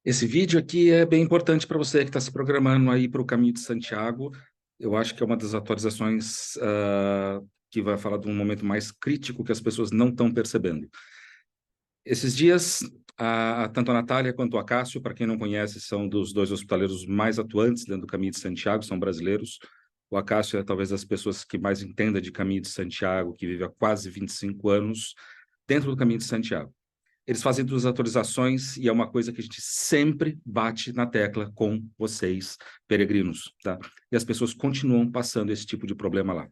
Esse vídeo aqui é bem importante para você que está se programando aí para o Caminho de Santiago. Eu acho que é uma das atualizações que vai falar de um momento mais crítico que as pessoas não estão percebendo. Esses dias, tanto a Natália quanto o Acácio, para quem não conhece, são dos dois hospitaleiros mais atuantes dentro do Caminho de Santiago, são brasileiros. O Acácio é talvez das pessoas que mais entenda de Caminho de Santiago, que vive há quase 25 anos dentro do Caminho de Santiago. Eles fazem duas atualizações e é uma coisa que a gente sempre bate na tecla com vocês, peregrinos, tá? E as pessoas continuam passando esse tipo de problema lá.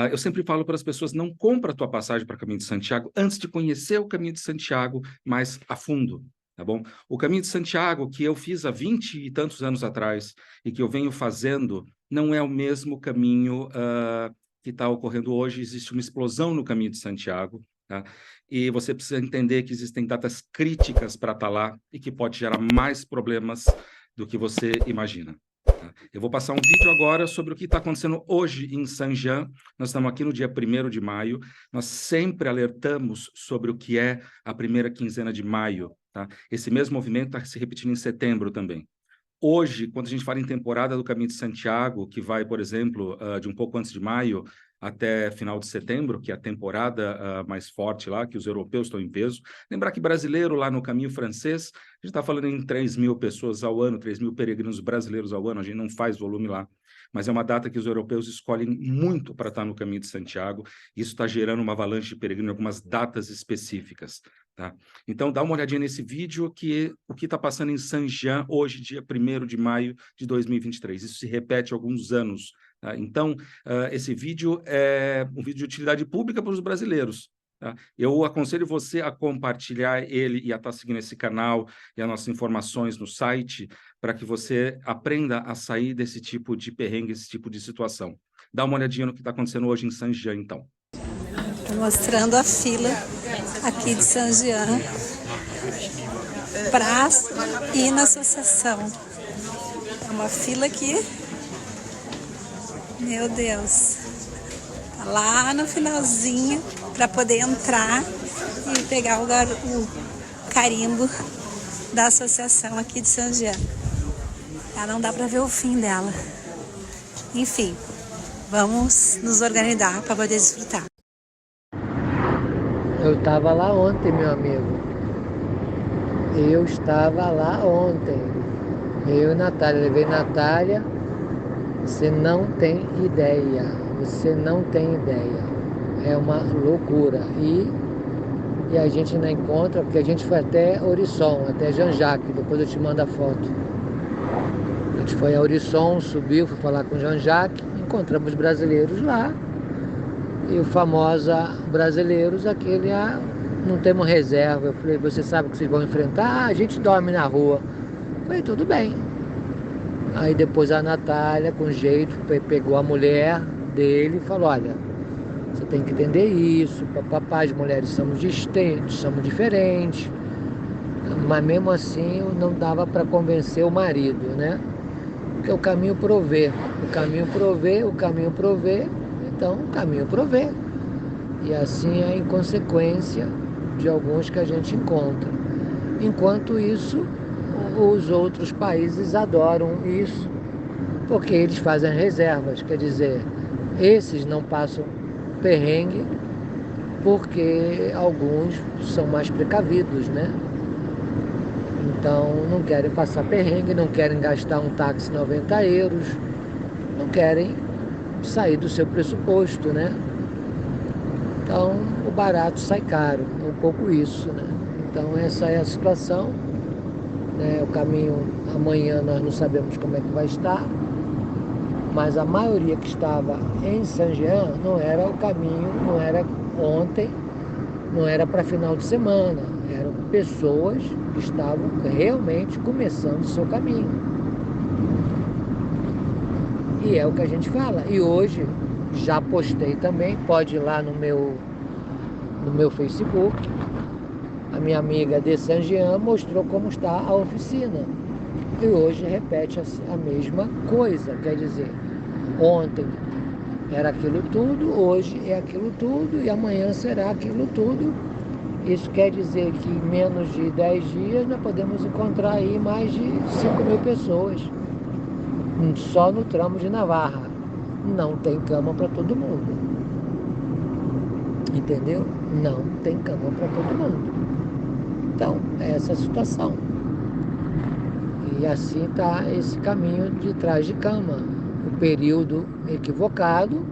Eu sempre falo para as pessoas, não compra a tua passagem para o Caminho de Santiago antes de conhecer o Caminho de Santiago mais a fundo, tá bom? O Caminho de Santiago que eu fiz há 20 e tantos anos atrás e que eu venho fazendo não é o mesmo caminho que está ocorrendo hoje. Existe uma explosão no Caminho de Santiago, tá? E você precisa entender que existem datas críticas para estar lá e que pode gerar mais problemas do que você imagina. Eu vou passar um vídeo agora sobre o que está acontecendo hoje em Saint-Jean. Nós estamos aqui no dia 1º de maio. Nós sempre alertamos sobre o que é a primeira quinzena de maio, tá? Esse mesmo movimento está se repetindo em setembro também. Hoje, quando a gente fala em temporada do Caminho de Santiago, que vai, por exemplo, de um pouco antes de maio até final de setembro, que é a temporada mais forte lá, que os europeus estão em peso. Lembrar que brasileiro lá no Caminho Francês, a gente está falando em 3.000 pessoas ao ano, 3.000 peregrinos brasileiros ao ano, a gente não faz volume lá. Mas é uma data que os europeus escolhem muito para estar no Caminho de Santiago. Isso está gerando uma avalanche de peregrinos em algumas datas específicas, tá? Então, dá uma olhadinha nesse vídeo, que o que está passando em Saint-Jean hoje, dia 1º de maio de 2023. Isso se repete há alguns anos, tá? Então, esse vídeo é um vídeo de utilidade pública para os brasileiros, tá? Eu aconselho você a compartilhar ele e a estar seguindo esse canal e as nossas informações no site, para que você aprenda a sair desse tipo de perrengue, esse tipo de situação. Dá uma olhadinha no que está acontecendo hoje em Saint-Jean, então. Tô mostrando a fila aqui de Saint-Jean para ir na associação. É uma fila aqui, meu Deus, tá lá no finalzinho para poder entrar e pegar o carimbo da associação aqui de Saint-Jean. Não dá para ver o fim dela. Enfim, vamos nos organizar para poder desfrutar. Eu estava lá ontem, meu amigo. Eu estava lá ontem. Eu e Natália. Levei Natália. Você não tem ideia. Você não tem ideia. É uma loucura. E a gente não encontra, porque a gente foi até Orisson, até Jean-Jacques. Depois eu te mando a foto. A gente foi a Orisson, subiu, foi falar com Jean-Jacques. Encontramos brasileiros lá. E o famosa brasileiros, aquele, não temos reserva. Eu falei, você sabe o que vocês vão enfrentar? A gente dorme na rua. Eu falei, tudo bem. Aí depois a Natália, com jeito, pegou a mulher dele e falou, olha, você tem que entender isso, papapá, as mulheres somos distintas, somos diferentes. Mas mesmo assim não dava para convencer o marido, né? Porque o caminho provê. O caminho provê, o caminho provê. Então, o caminho provê. E assim é em consequência de alguns que a gente encontra. Enquanto isso, os outros países adoram isso, porque eles fazem reservas. Quer dizer, esses não passam perrengue, porque alguns são mais precavidos, né? Então, não querem passar perrengue, não querem gastar um táxi 90 euros, não querem sair do seu pressuposto, né? Então, o barato sai caro, é um pouco isso, né? Então, essa é a situação, né? O caminho, amanhã nós não sabemos como é que vai estar, mas a maioria que estava em Saint-Jean não era o caminho, não era ontem, não era para final de semana, eram pessoas que estavam realmente começando o seu caminho. E é o que a gente fala. E hoje, já postei também, pode ir lá no meu Facebook. A minha amiga de Saint-Jean mostrou como está a oficina. E hoje repete a mesma coisa. Quer dizer, ontem era aquilo tudo, hoje é aquilo tudo e amanhã será aquilo tudo. Isso quer dizer que em menos de 10 dias nós podemos encontrar aí mais de 5.000 pessoas, só no tramo de Navarra. Não tem cama para todo mundo, entendeu? Não tem cama para todo mundo. Então, é essa a situação. E assim está esse caminho de trás de cama. O período equivocado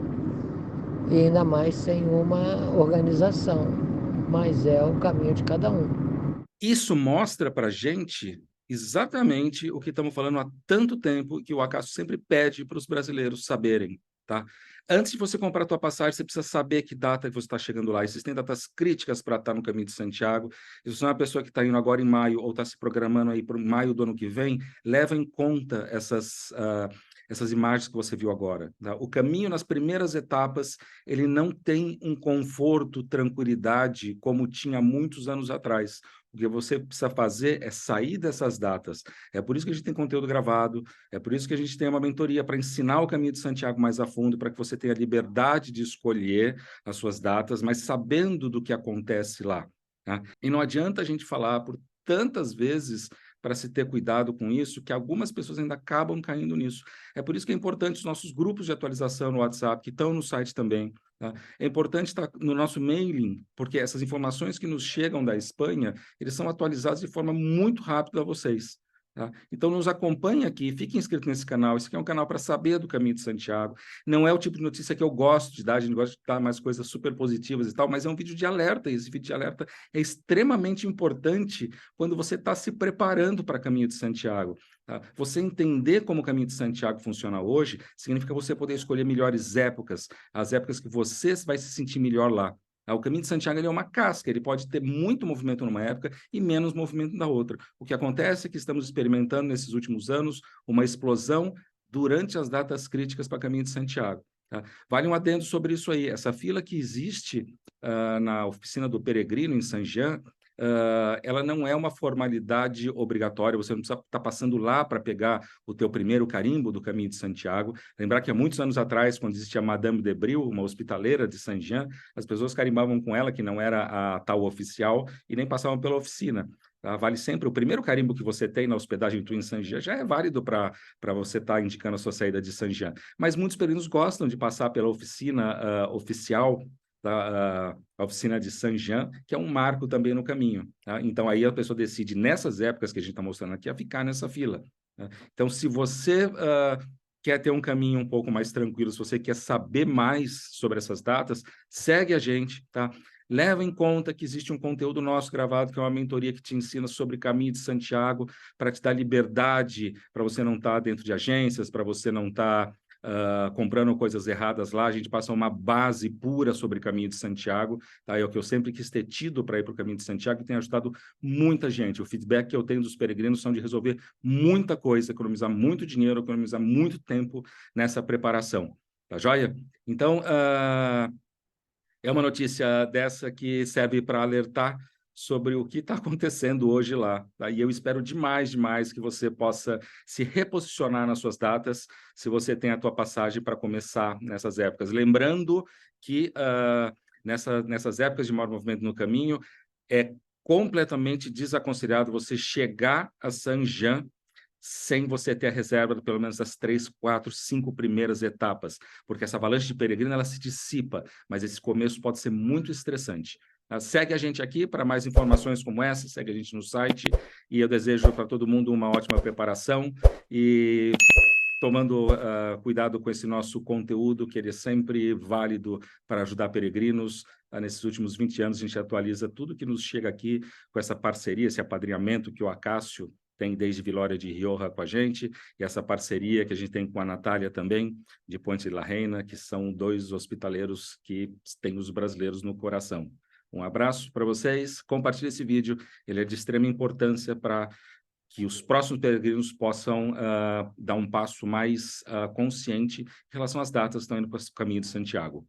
e ainda mais sem uma organização. Mas é o caminho de cada um. Isso mostra para a gente exatamente o que estamos falando há tanto tempo, que o Acácio sempre pede para os brasileiros saberem, tá? Antes de você comprar a tua passagem, você precisa saber que data que você está chegando lá. Existem datas críticas para estar no Caminho de Santiago. Se você é uma pessoa que está indo agora em maio ou está se programando aí para maio do ano que vem, leva em conta essas imagens que você viu agora, tá? O caminho nas primeiras etapas, ele não tem um conforto, tranquilidade como tinha muitos anos atrás. O que você precisa fazer é sair dessas datas. É por isso que a gente tem conteúdo gravado, é por isso que a gente tem uma mentoria para ensinar o Caminho de Santiago mais a fundo, para que você tenha liberdade de escolher as suas datas, mas sabendo do que acontece lá, tá? E não adianta a gente falar por tantas vezes para se ter cuidado com isso, que algumas pessoas ainda acabam caindo nisso. É por isso que é importante os nossos grupos de atualização no WhatsApp, que estão no site também, tá? É importante estar no nosso mailing, porque essas informações que nos chegam da Espanha, eles são atualizados de forma muito rápida a vocês, tá? Então, nos acompanhe aqui, fique inscrito nesse canal. Esse aqui é um canal para saber do Caminho de Santiago. Não é o tipo de notícia que eu gosto de dar, a gente gosta de dar mais coisas super positivas e tal, mas é um vídeo de alerta, e esse vídeo de alerta é extremamente importante quando você está se preparando para Caminho de Santiago, tá? Você entender como o Caminho de Santiago funciona hoje, significa você poder escolher melhores épocas, as épocas que você vai se sentir melhor lá. O Caminho de Santiago ele é uma casca, ele pode ter muito movimento numa época e menos movimento na outra. O que acontece é que estamos experimentando nesses últimos anos uma explosão durante as datas críticas para Caminho de Santiago, tá? Vale um adendo sobre isso aí. Essa fila que existe na oficina do Peregrino, em Saint-Jean, ela não é uma formalidade obrigatória, você não precisa estar passando lá para pegar o teu primeiro carimbo do Caminho de Santiago. Lembrar que há muitos anos atrás, quando existia Madame de Bril, uma hospitaleira de Saint-Jean, as pessoas carimbavam com ela, que não era a tal oficial, e nem passavam pela oficina. Tá? Vale sempre, o primeiro carimbo que você tem na hospedagem Twin Saint-Jean já é válido para você estar indicando a sua saída de Saint-Jean. Mas muitos peregrinos gostam de passar pela oficina oficial, a oficina de Saint-Jean, que é um marco também no caminho, tá? Então, aí a pessoa decide, nessas épocas que a gente está mostrando aqui, a ficar nessa fila, tá? Então, se você quer ter um caminho um pouco mais tranquilo, se você quer saber mais sobre essas datas, segue a gente, tá? Leva em conta que existe um conteúdo nosso gravado, que é uma mentoria que te ensina sobre Caminho de Santiago, para te dar liberdade, para você não estar dentro de agências, para você não estar comprando coisas erradas lá. A gente passa uma base pura sobre Caminho de Santiago, tá? É o que eu sempre quis ter tido para ir para o Caminho de Santiago e tem ajudado muita gente. O feedback que eu tenho dos peregrinos são de resolver muita coisa, economizar muito dinheiro, economizar muito tempo nessa preparação, tá joia? Então, é uma notícia dessa que serve para alertar sobre o que está acontecendo hoje lá, tá? E eu espero demais, demais que você possa se reposicionar nas suas datas, se você tem a tua passagem para começar nessas épocas. Lembrando que nessas épocas de maior movimento no caminho, é completamente desaconselhado você chegar a Saint-Jean sem você ter a reserva de pelo menos as 3, 4, 5 primeiras etapas, porque essa avalanche de peregrino ela se dissipa, mas esse começo pode ser muito estressante. Segue a gente aqui para mais informações como essa, segue a gente no site, e eu desejo para todo mundo uma ótima preparação e tomando cuidado com esse nosso conteúdo, que ele é sempre válido para ajudar peregrinos. Nesses últimos 20 anos, a gente atualiza tudo que nos chega aqui com essa parceria, esse apadrinhamento que o Acácio tem desde Vilória de Rioja com a gente, e essa parceria que a gente tem com a Natália também, de Ponte de la Reina, que são 2 hospitaleiros que têm os brasileiros no coração. Um abraço para vocês, compartilhe esse vídeo, ele é de extrema importância para que os próximos peregrinos possam dar um passo mais consciente em relação às datas que estão indo para o Caminho de Santiago.